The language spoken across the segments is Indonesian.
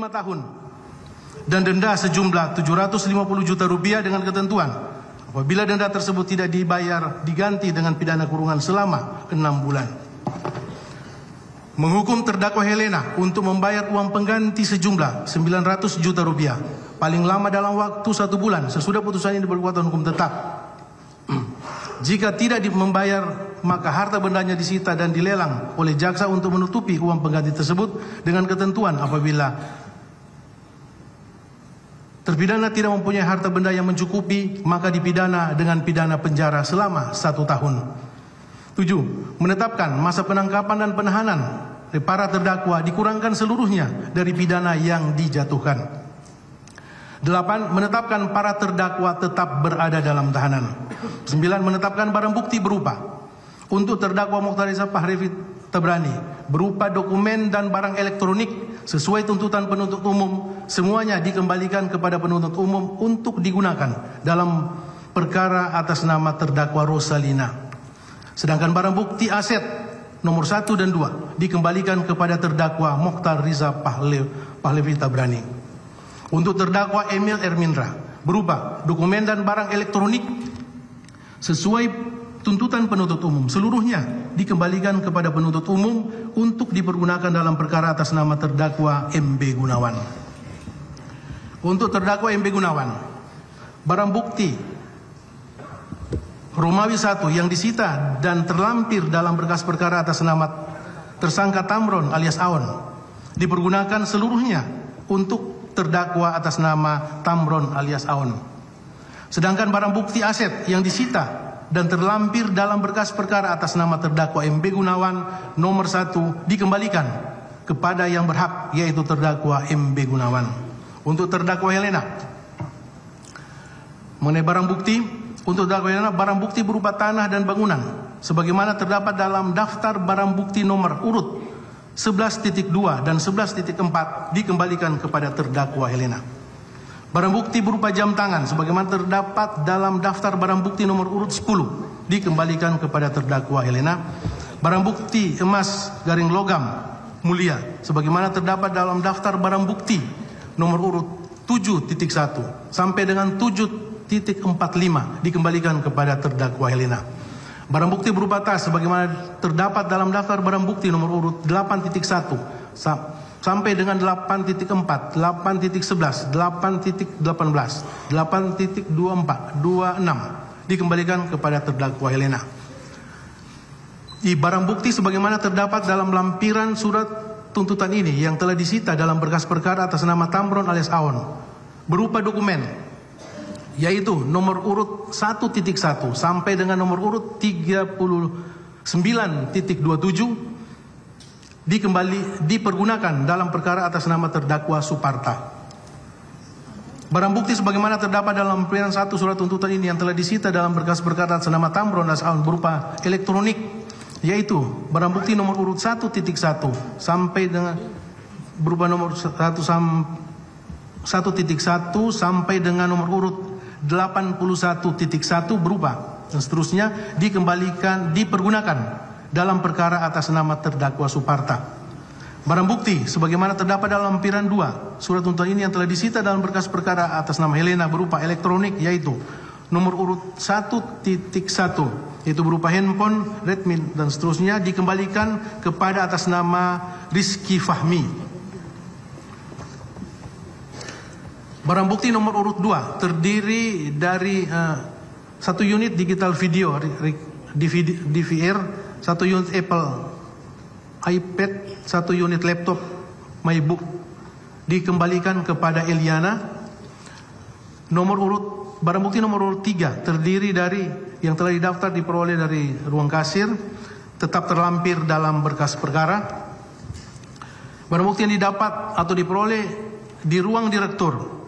5 tahun dan denda sejumlah 750 juta rupiah dengan ketentuan apabila denda tersebut tidak dibayar diganti dengan pidana kurungan selama 6 bulan. Menghukum terdakwa Helena untuk membayar uang pengganti sejumlah 900 juta rupiah paling lama dalam waktu 1 bulan sesudah putusan ini berkekuatan hukum tetap. Jika tidak membayar, maka harta bendanya disita dan dilelang oleh jaksa untuk menutupi uang pengganti tersebut dengan ketentuan apabila terpidana tidak mempunyai harta benda yang mencukupi, maka dipidana dengan pidana penjara selama 1 tahun. 7. Menetapkan masa penangkapan dan penahanan para terdakwa dikurangkan seluruhnya dari pidana yang dijatuhkan. 8. Menetapkan para terdakwa tetap berada dalam tahanan. 9. Menetapkan barang bukti berupa untuk terdakwa Mokhtar Rizal Pahlevi Tabrani berupa dokumen dan barang elektronik sesuai tuntutan penuntut umum, semuanya dikembalikan kepada penuntut umum untuk digunakan dalam perkara atas nama terdakwa Rosalina. Sedangkan barang bukti aset nomor 1 dan 2 dikembalikan kepada terdakwa Mokhtar Rizal Pahlevi Tabrani. Untuk terdakwa Emil Ermindra berupa dokumen dan barang elektronik sesuai tuntutan penuntut umum, seluruhnya dikembalikan kepada penuntut umum untuk dipergunakan dalam perkara atas nama terdakwa MB Gunawan. Untuk terdakwa MB Gunawan, barang bukti Romawi 1 yang disita dan terlampir dalam berkas perkara atas nama tersangka Tamron alias Aon dipergunakan seluruhnya untuk terdakwa atas nama Tamron alias Aon. Sedangkan barang bukti aset yang disita dan terlampir dalam berkas perkara atas nama terdakwa MB Gunawan nomor 1 dikembalikan kepada yang berhak, yaitu terdakwa MB Gunawan. Untuk terdakwa Helena, mengenai barang bukti, untuk terdakwa Helena barang bukti berupa tanah dan bangunan sebagaimana terdapat dalam daftar barang bukti nomor urut 11.2 dan 11.4 dikembalikan kepada terdakwa Helena. Barang bukti berupa jam tangan sebagaimana terdapat dalam daftar barang bukti nomor urut 10 dikembalikan kepada terdakwa Helena. Barang bukti emas garing logam mulia sebagaimana terdapat dalam daftar barang bukti nomor urut 7.1 sampai dengan 7.45 dikembalikan kepada terdakwa Helena. Barang bukti berupa tas sebagaimana terdapat dalam daftar barang bukti nomor urut 8.1 sampai dengan 8.4, 8.11, 8.18, 8.24, 26 dikembalikan kepada terdakwa Helena. Barang bukti sebagaimana terdapat dalam lampiran surat tuntutan ini yang telah disita dalam berkas perkara atas nama Tamron alias Aon berupa dokumen yaitu nomor urut 1.1 sampai dengan nomor urut 39.27 dipergunakan dalam perkara atas nama terdakwa Suparta. Barang bukti sebagaimana terdapat dalam lampiran 1 surat tuntutan ini yang telah disita dalam berkas perkara atas nama Tamron alias Aon berupa elektronik yaitu barang bukti nomor urut 1.1 sampai dengan berupa nomor 1.1 sampai dengan nomor urut 81.1 berupa dan seterusnya dipergunakan dalam perkara atas nama terdakwa Suparta. Barang bukti sebagaimana terdapat dalam lampiran 2 surat tuntutan ini yang telah disita dalam berkas perkara atas nama Helena berupa elektronik yaitu nomor urut 1.1 yaitu berupa handphone, Redmi dan seterusnya dikembalikan kepada atas nama Rizky Fahmi. Barang bukti nomor urut 2 terdiri dari 1 unit digital video DVR, 1 unit Apple iPad, 1 unit laptop MacBook dikembalikan kepada Eliana. Barang bukti nomor urut 3 terdiri dari yang telah didaftar diperoleh dari ruang kasir tetap terlampir dalam berkas perkara. Barang bukti yang didapat atau diperoleh di ruang direktur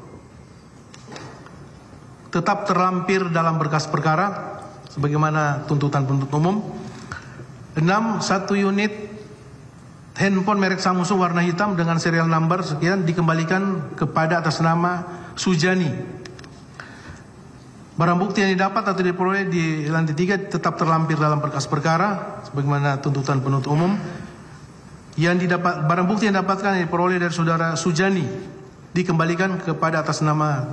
tetap terlampir dalam berkas perkara sebagaimana tuntutan penuntut umum. 6. 1 unit handphone merek Samsung warna hitam dengan serial number sekian dikembalikan kepada atas nama Sujani. Barang bukti yang didapat atau diperoleh di lantai 3 tetap terlampir dalam berkas perkara sebagaimana tuntutan penuntut umum. barang bukti yang didapatkan yang diperoleh dari saudara Sujani dikembalikan kepada atas nama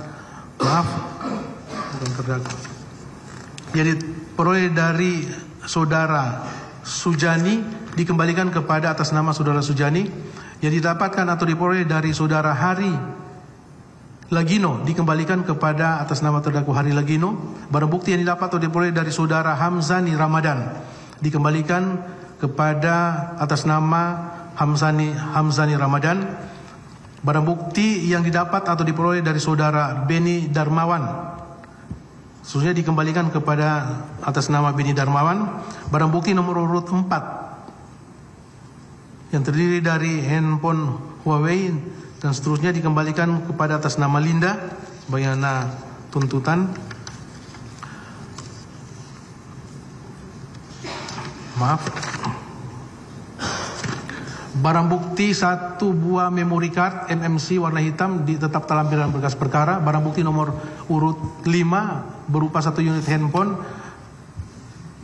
yang diperoleh dari saudara Sujani dikembalikan kepada atas nama saudara Sujani, yang didapatkan atau diperoleh dari saudara Hari Lagino dikembalikan kepada atas nama terdakwa Hari Lagino. Barang bukti yang didapat atau diperoleh dari saudara Hamzani Ramadan dikembalikan kepada atas nama Hamzani Ramadan. Barang bukti yang didapat atau diperoleh dari saudara Beni Darmawan seterusnya dikembalikan kepada atas nama Beni Darmawan. Barang bukti nomor urut 4 yang terdiri dari handphone Huawei dan seterusnya dikembalikan kepada atas nama Linda Bayana tuntutan. Barang bukti 1 buah memory card MMC warna hitam tetap terlampir dalam berkas perkara. Barang bukti nomor urut 5 berupa 1 unit handphone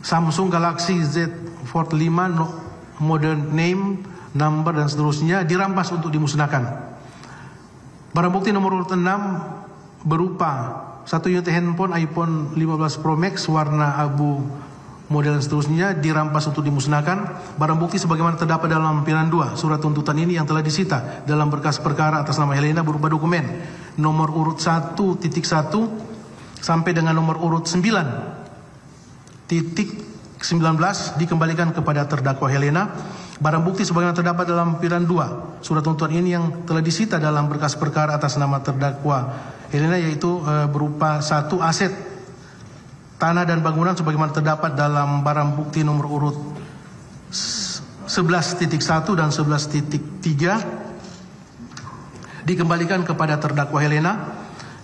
Samsung Galaxy Z Fold 5 model name, number dan seterusnya dirampas untuk dimusnahkan. Barang bukti nomor urut 6 berupa 1 unit handphone iPhone 15 Pro Max warna abu model dan seterusnya dirampas untuk dimusnahkan. Barang bukti sebagaimana terdapat dalam lampiran 2 surat tuntutan ini yang telah disita dalam berkas perkara atas nama Helena berupa dokumen nomor urut 1.1 sampai dengan nomor urut 9.19 dikembalikan kepada terdakwa Helena. Barang bukti sebagaimana terdapat dalam lampiran 2 surat tuntutan ini yang telah disita dalam berkas perkara atas nama terdakwa Helena yaitu berupa 1 aset tanah dan bangunan sebagaimana terdapat dalam barang bukti nomor urut 11.1 dan 11.3 dikembalikan kepada terdakwa Helena.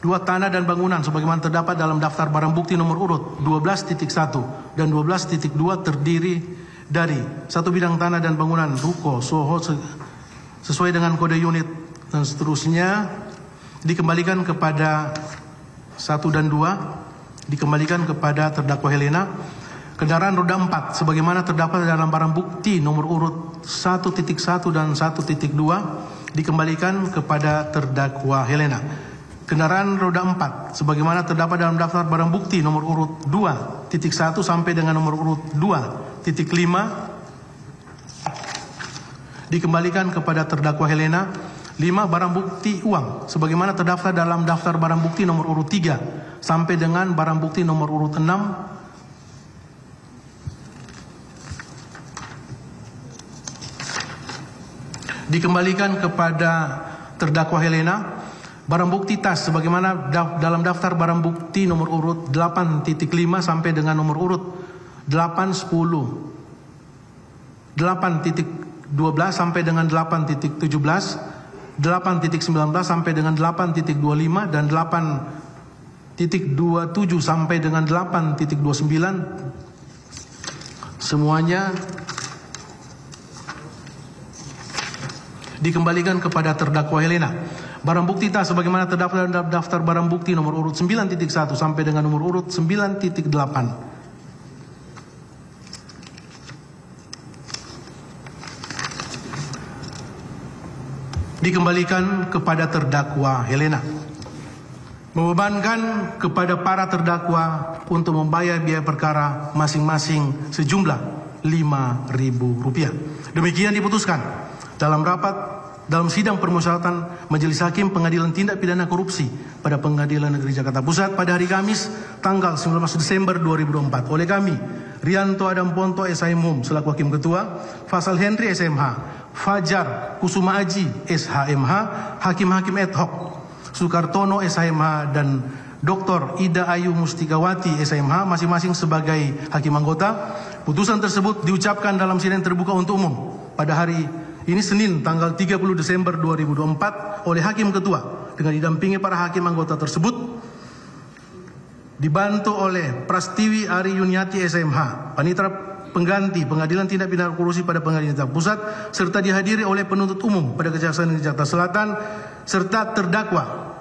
2 tanah dan bangunan sebagaimana terdapat dalam daftar barang bukti nomor urut 12.1 dan 12.2 terdiri dari 1 bidang tanah dan bangunan ruko Soho sesuai dengan kode unit dan seterusnya dikembalikan kepada 1 dan 2 dikembalikan kepada terdakwa Helena. Kendaraan roda 4 sebagaimana terdapat dalam barang bukti nomor urut 1.1 dan 1.2 dikembalikan kepada terdakwa Helena. Kendaraan roda 4 sebagaimana terdapat dalam daftar barang bukti nomor urut 2.1 sampai dengan nomor urut 2.5 dikembalikan kepada terdakwa Helena. 5 barang bukti uang sebagaimana terdaftar dalam daftar barang bukti nomor urut 3 sampai dengan barang bukti nomor urut 6 dikembalikan kepada terdakwa Helena. Barang bukti tas sebagaimana dalam daftar barang bukti nomor urut 8.5 sampai dengan nomor urut 8.10 8.12 sampai dengan 8.17 8.19 sampai dengan 8.25 dan 8.27 sampai dengan 8.29 semuanya dikembalikan kepada terdakwa Helena. Barang bukti tas sebagaimana terdapat dalam daftar barang bukti nomor urut 9.1 sampai dengan nomor urut 9.8 dikembalikan kepada terdakwa Helena. Membebankan kepada para terdakwa untuk membayar biaya perkara masing-masing sejumlah Rp5.000. Demikian diputuskan dalam sidang permusyawaratan Majelis Hakim Pengadilan Tindak Pidana Korupsi pada Pengadilan Negeri Jakarta Pusat pada hari Kamis tanggal 19 Desember 2024 oleh kami Rianto Adam Ponto SHM selaku Hakim Ketua, Faisal Henry SMH, Fajar Kusuma Aji SHMH, Hakim-Hakim ad hoc Sukartono SHMH dan Dr. Ida Ayu Mustikawati SHMH masing-masing sebagai Hakim Anggota. Putusan tersebut diucapkan dalam sidang terbuka untuk umum pada hari ini Senin tanggal 30 Desember 2024 oleh Hakim Ketua dengan didampingi para Hakim Anggota tersebut dibantu oleh Prastiwi Ari Yuniati SMH, Panitera Pengganti Pengadilan Tindak Pidana Korupsi pada Pengadilan Negeri Pusat serta dihadiri oleh penuntut umum pada Kejaksaan Negeri Jakarta Selatan serta terdakwa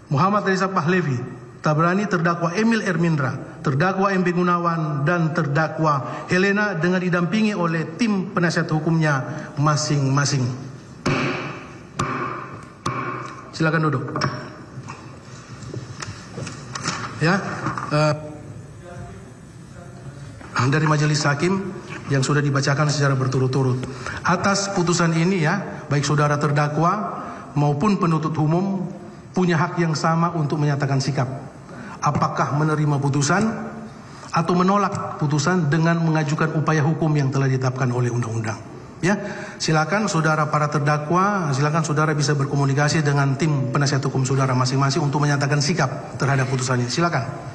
Muhammad Reza Pahlevi, Tabrani terdakwa Emil Ermindra, terdakwa MB Gunawan dan terdakwa Helena dengan didampingi oleh tim penasihat hukumnya masing-masing. Silakan duduk. Ya, dari majelis hakim yang sudah dibacakan secara berturut-turut. Atas putusan ini ya, baik saudara terdakwa maupun penuntut umum punya hak yang sama untuk menyatakan sikap. Apakah menerima putusan atau menolak putusan dengan mengajukan upaya hukum yang telah ditetapkan oleh undang-undang. Ya, silakan saudara para terdakwa, silakan saudara bisa berkomunikasi dengan tim penasihat hukum saudara masing-masing untuk menyatakan sikap terhadap putusan ini. Silakan.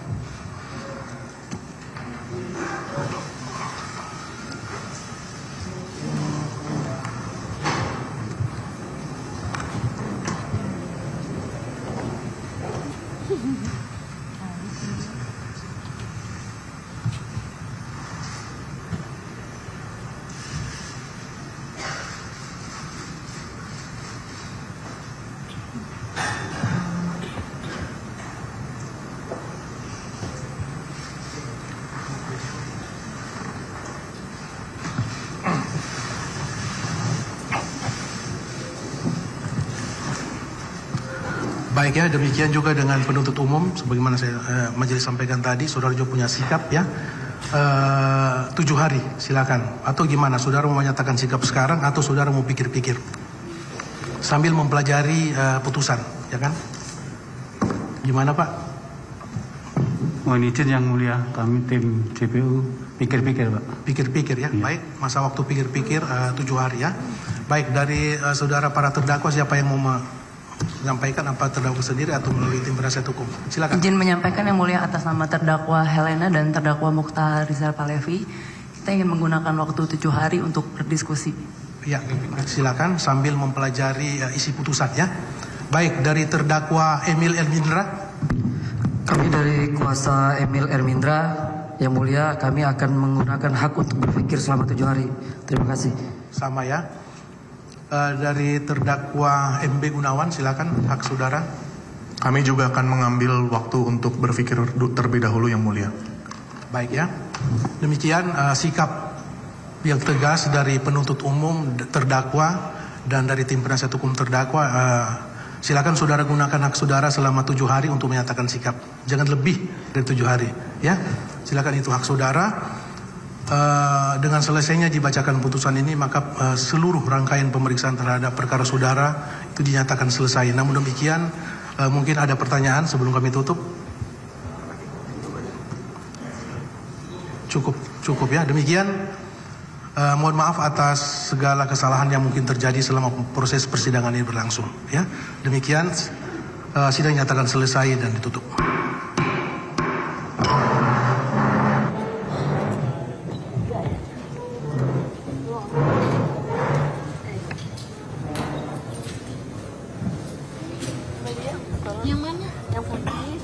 Baik ya, demikian juga dengan penuntut umum. Sebagaimana saya majelis sampaikan tadi, saudara juga punya sikap ya. 7 hari, silakan. Atau gimana, saudara mau menyatakan sikap sekarang atau saudara mau pikir-pikir sambil mempelajari putusan, ya kan? Gimana Pak? Mohon izin yang mulia, kami tim JPU pikir-pikir Pak. Pikir-pikir ya, Iya. Baik. Masa waktu pikir-pikir 7 hari ya. Baik, dari saudara para terdakwa siapa yang mau menyampaikan, apa terdakwa sendiri atau melalui tim penasihat hukum? Silakan. Izin menyampaikan yang mulia atas nama terdakwa Helena dan terdakwa Mukhtar Rizal Palevi. Kita ingin menggunakan waktu 7 hari untuk berdiskusi. Ya, silakan sambil mempelajari isi putusan ya. Baik, dari terdakwa Emil Ermindra. Kami dari kuasa Emil Ermindra, yang mulia, kami akan menggunakan hak untuk berpikir selama 7 hari. Terima kasih. Sama ya. Dari terdakwa MB Gunawan, silakan, hak saudara. Kami juga akan mengambil waktu untuk berpikir terlebih dahulu yang mulia. Baik ya. Demikian sikap yang tegas dari penuntut umum, terdakwa, dan dari tim penasihat hukum terdakwa. Silakan saudara gunakan hak saudara selama 7 hari untuk menyatakan sikap. Jangan lebih dari 7 hari ya. Silakan, itu hak saudara. Dengan selesainya dibacakan putusan ini, maka seluruh rangkaian pemeriksaan terhadap perkara saudara itu dinyatakan selesai. Namun demikian, mungkin ada pertanyaan sebelum kami tutup. Cukup ya. Demikian, mohon maaf atas segala kesalahan yang mungkin terjadi selama proses persidangan ini berlangsung ya. Demikian, sidang dinyatakan selesai dan ditutup. Yang mana? Yang putih.